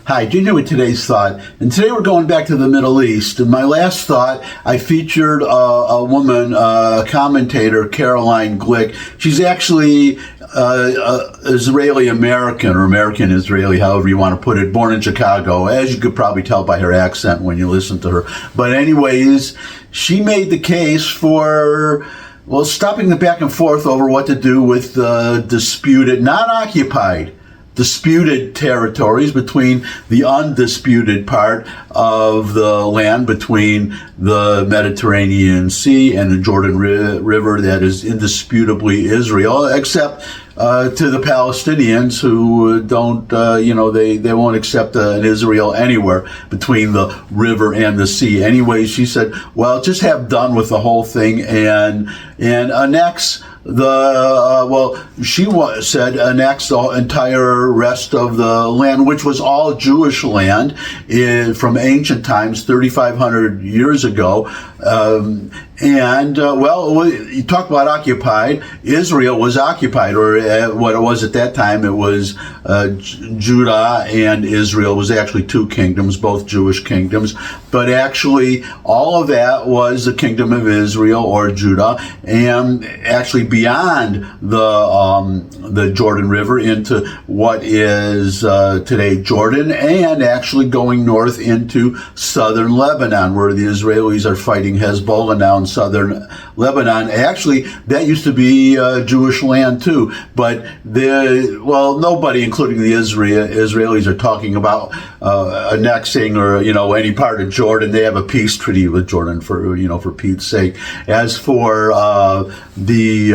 Hi, Junior with today's thought. And today we're going back to the Middle East. In my last thought, I featured a woman, a commentator, Caroline Glick. She's actually Israeli-American, or American-Israeli, however you want to put it, born in Chicago, as you could probably tell by her accent when you listen to her. But anyways, she made the case for, well, stopping the back and forth over what to do with the disputed, not occupied, disputed territories between the undisputed part of the land between the Mediterranean Sea and the Jordan River that is indisputably Israel, except to the Palestinians who don't, they won't accept an Israel anywhere between the river and the sea. Anyway, she said, well, just have done with the whole thing and annex said annex the entire rest of the land, which was all Jewish land from ancient times, 3,500 years ago. You talk about occupied. Israel was occupied, or what it was at that time, it was Judah and Israel was actually two kingdoms, both Jewish kingdoms. But actually, all of that was the kingdom of Israel or Judah, and actually beyond the Jordan River into what is today Jordan, and actually going north into southern Lebanon, where the Israelis are fighting Hezbollah now in southern Lebanon. Actually, that used to be Jewish land too, but nobody, including the Israelis, are talking about annexing or any part of Jordan. They have a peace treaty with Jordan for Pete's sake. As for the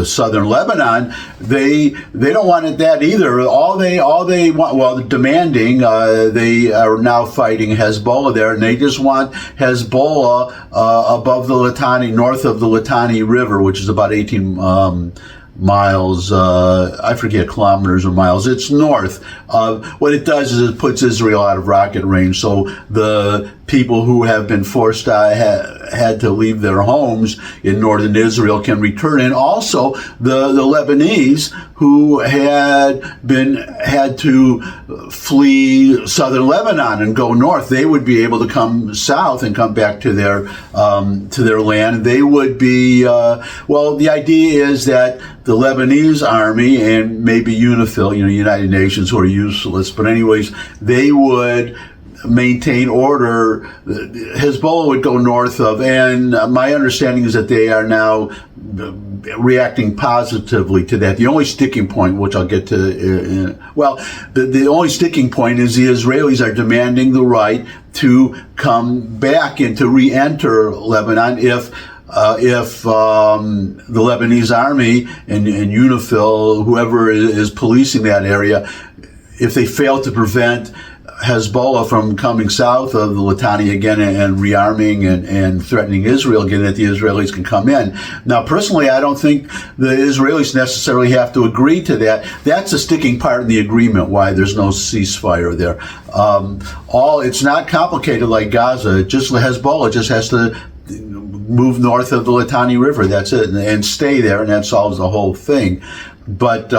southern Lebanon, they don't want that either. All they want, they're demanding. They are now fighting Hezbollah there, and they just want Hezbollah above the Litani, north of the Litani River, which is about 18 miles, I forget kilometers or miles. It's north. What it does is it puts Israel out of rocket range, so the people who have been forced had to leave their homes in northern Israel can return, and also the Lebanese who had to flee southern Lebanon and go north, they would be able to come south and come back to their land. They would be the idea is that the Lebanese army and maybe UNIFIL, United Nations, who are useless, but anyways, they would maintain order. Hezbollah would go north of, and my understanding is that they are now reacting positively to that. The only sticking point, which I'll get to, the only sticking point is the Israelis are demanding the right to come back and to re-enter Lebanon if the Lebanese army and UNIFIL, whoever is policing that area, if they fail to prevent Hezbollah from coming south of the Litani again and rearming and threatening Israel again, that the Israelis can come in. Now, personally, I don't think the Israelis necessarily have to agree to that. That's a sticking part in the agreement, why there's no ceasefire there. It's not complicated like Gaza. Hezbollah just has to move north of the Litani River. That's it, and stay there, and that solves the whole thing. But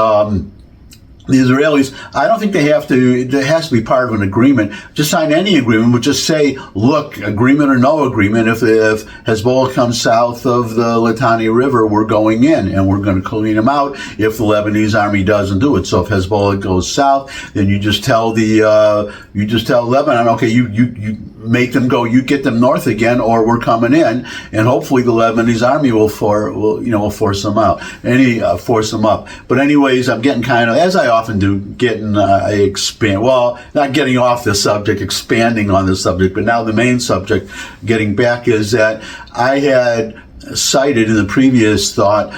the Israelis, I don't think they have to. It has to be part of an agreement. Just sign any agreement, but just say, look, agreement or no agreement, if Hezbollah comes south of the Litani River, we're going in and we're going to clean them out if the Lebanese army doesn't do it. So if Hezbollah goes south, then you just tell Lebanon, okay, you make them go, you get them north again, or we're coming in, and hopefully the Lebanese army will force them out, force them up. But anyways, I'm getting kind of, as I often do, not getting off the subject, expanding on the subject, but now the main subject, getting back, is that I had cited in the previous thought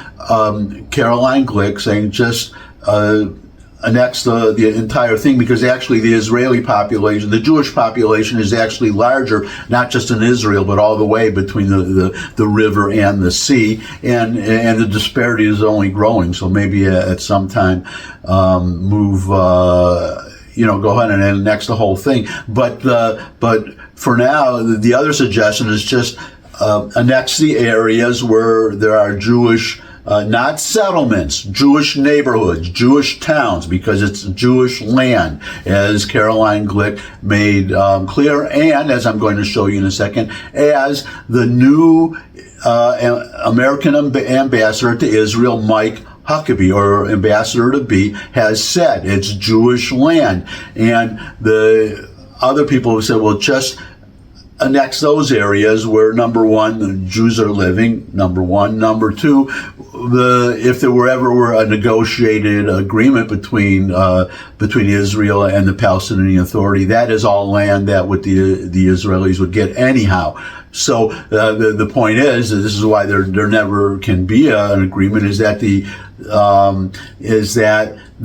Caroline Glick saying just annex the entire thing, because actually the Israeli population, the Jewish population, is actually larger, not just in Israel, but all the way between the river and the sea, and the disparity is only growing. So maybe at some time go ahead and annex the whole thing. But for now, the other suggestion is just annex the areas where there are Jewish not settlements, Jewish neighborhoods, Jewish towns, because it's Jewish land, as Caroline Glick made clear, and as I'm going to show you in a second, as the new American ambassador to Israel, Mike Huckabee, or ambassador to be, has said it's Jewish land. And the other people have said, well, just annex those areas where, number one, the Jews are living, number one. Number two, if there were a negotiated agreement between Israel and the Palestinian Authority, that is all land that the Israelis would get anyhow. So the point is, this is why there never can be an agreement, is that the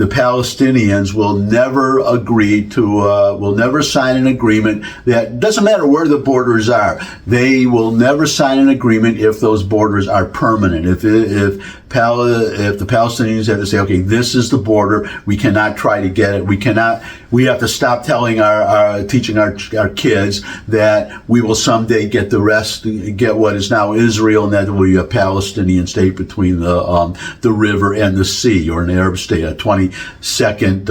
Palestinians will never will never sign an agreement that, doesn't matter where the borders are, they will never sign an agreement if those borders are permanent. If the Palestinians have to say, okay, this is the border, we cannot try to get it, we have to stop teaching our kids that we will someday get get what is now Israel, and that there will be a Palestinian state between the river and the sea, or an Arab state, a 22nd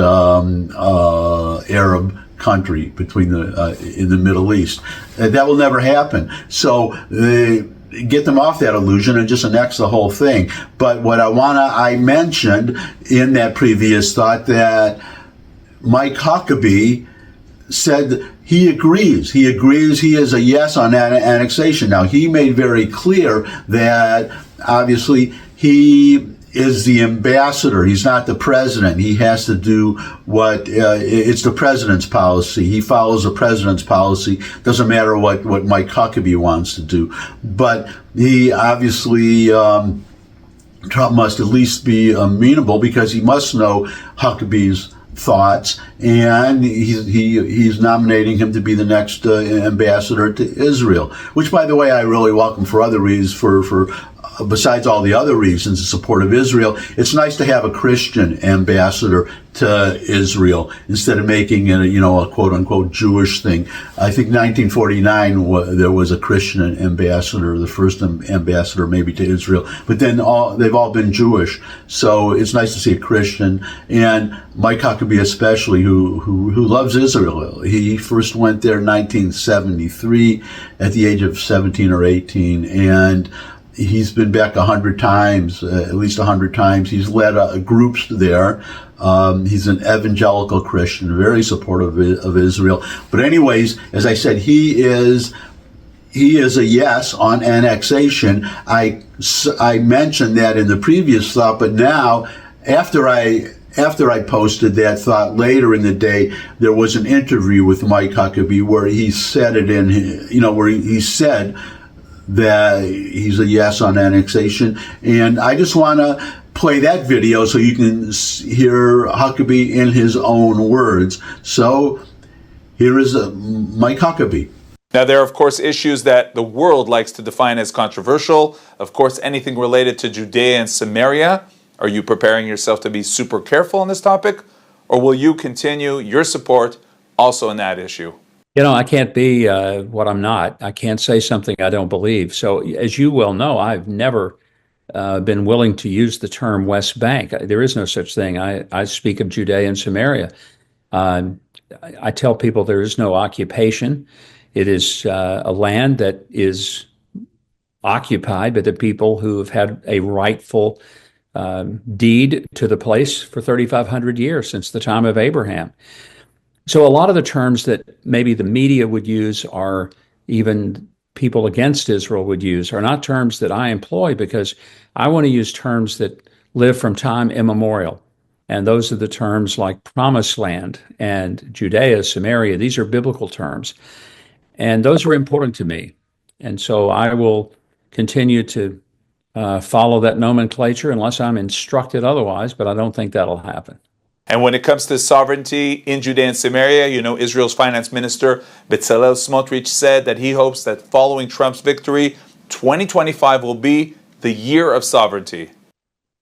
Arab country between in the Middle East. That will never happen. So get them off that illusion and just annex the whole thing. But what I mentioned in that previous thought, that Mike Huckabee said he agrees. He is a yes on annexation. Now, he made very clear that obviously he is the ambassador. He's not the president. He has to do it's the president's policy. He follows the president's policy. Doesn't matter what Mike Huckabee wants to do. But he obviously, Trump must at least be amenable, because he must know Huckabee's thoughts, and he's nominating him to be the next ambassador to Israel, which, by the way, I really welcome for other reasons, for besides all the other reasons in support of Israel. It's nice to have a Christian ambassador to Israel instead of making it a quote unquote Jewish thing. I think 1949 there was a Christian ambassador, the first ambassador maybe to Israel, but then they've all been Jewish. So it's nice to see a Christian, and Mike Huckabee especially, who loves Israel. He first went there in 1973 at the age of 17 or 18, and he's been back 100 times, at least 100 times. He's led groups there. He's an evangelical Christian, very supportive of Israel. But anyways, as I said, he is a yes on annexation. I mentioned that in the previous thought, but now, after I posted that thought later in the day, there was an interview with Mike Huckabee where he said where he said that he's a yes on annexation. And I just want to play that video so you can hear Huckabee in his own words. So here is Mike Huckabee. Now, there are, of course, issues that the world likes to define as controversial. Of course, anything related to Judea and Samaria. Are you preparing yourself to be super careful on this topic? Or will you continue your support also in that issue? I can't be what I'm not. I can't say something I don't believe. So, as you well know, I've never been willing to use the term West Bank. There is no such thing. I speak of Judea and Samaria. I tell people there is no occupation. It is a land that is occupied by the people who have had a rightful deed to the place for 3,500 years, since the time of Abraham. So a lot of the terms that maybe the media would use, or even people against Israel would use, are not terms that I employ, because I want to use terms that live from time immemorial. And those are the terms like Promised Land and Judea, Samaria. These are biblical terms. And those are important to me. And so I will continue to follow that nomenclature unless I'm instructed otherwise, but I don't think that'll happen. And when it comes to sovereignty in Judea and Samaria, Israel's finance minister, Bezalel Smotrich, said that he hopes that following Trump's victory, 2025 will be the year of sovereignty.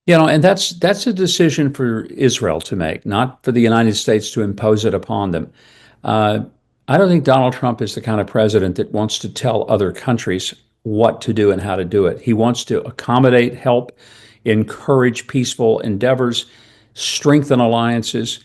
And that's a decision for Israel to make, not for the United States to impose it upon them. I don't think Donald Trump is the kind of president that wants to tell other countries what to do and how to do it. He wants to accommodate, help encourage peaceful endeavors, strengthen alliances.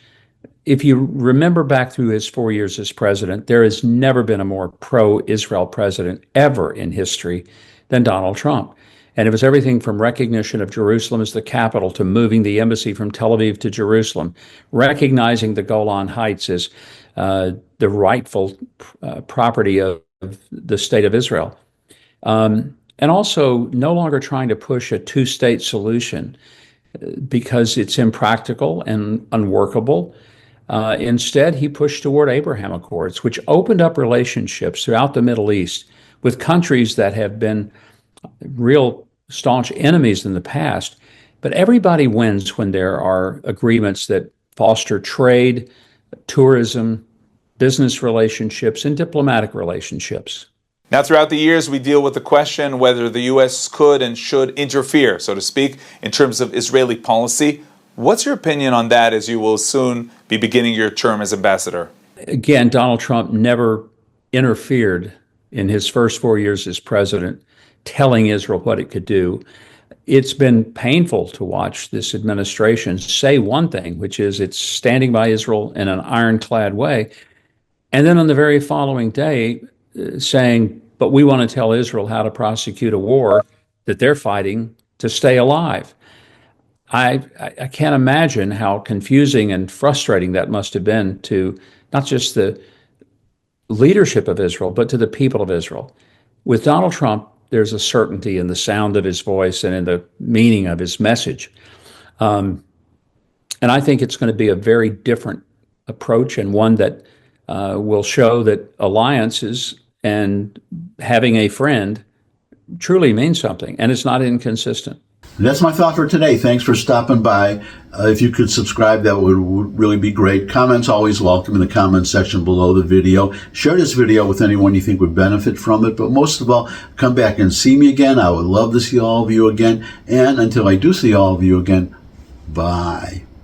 If you remember back through his 4 years as president, there has never been a more pro-Israel president ever in history than Donald Trump. And it was everything from recognition of Jerusalem as the capital to moving the embassy from Tel Aviv to Jerusalem, recognizing the Golan Heights as the rightful property of the state of Israel. And also no longer trying to push a two-state solution because it's impractical and unworkable. Instead, he pushed toward Abraham Accords, which opened up relationships throughout the Middle East with countries that have been real staunch enemies in the past. But everybody wins when there are agreements that foster trade, tourism, business relationships, and diplomatic relationships. Now, throughout the years, we deal with the question whether the U.S. could and should interfere, so to speak, in terms of Israeli policy. What's your opinion on that as you will soon be beginning your term as ambassador? Again, Donald Trump never interfered in his first 4 years as president, telling Israel what it could do. It's been painful to watch this administration say one thing, which is it's standing by Israel in an ironclad way, and then on the very following day saying, but we want to tell Israel how to prosecute a war that they're fighting to stay alive. I can't imagine how confusing and frustrating that must have been to not just the leadership of Israel, but to the people of Israel. With Donald Trump, there's a certainty in the sound of his voice and in the meaning of his message. And I think it's going to be a very different approach, and one that will show that alliances and having a friend truly means something, and it's not inconsistent. That's my thought for today. Thanks for stopping by. If you could subscribe, that would really be great. Comments always welcome in the comment section below the video. Share this video with anyone you think would benefit from it. But most of all, come back and see me again. I would love to see all of you again. And until I do see all of you again, bye.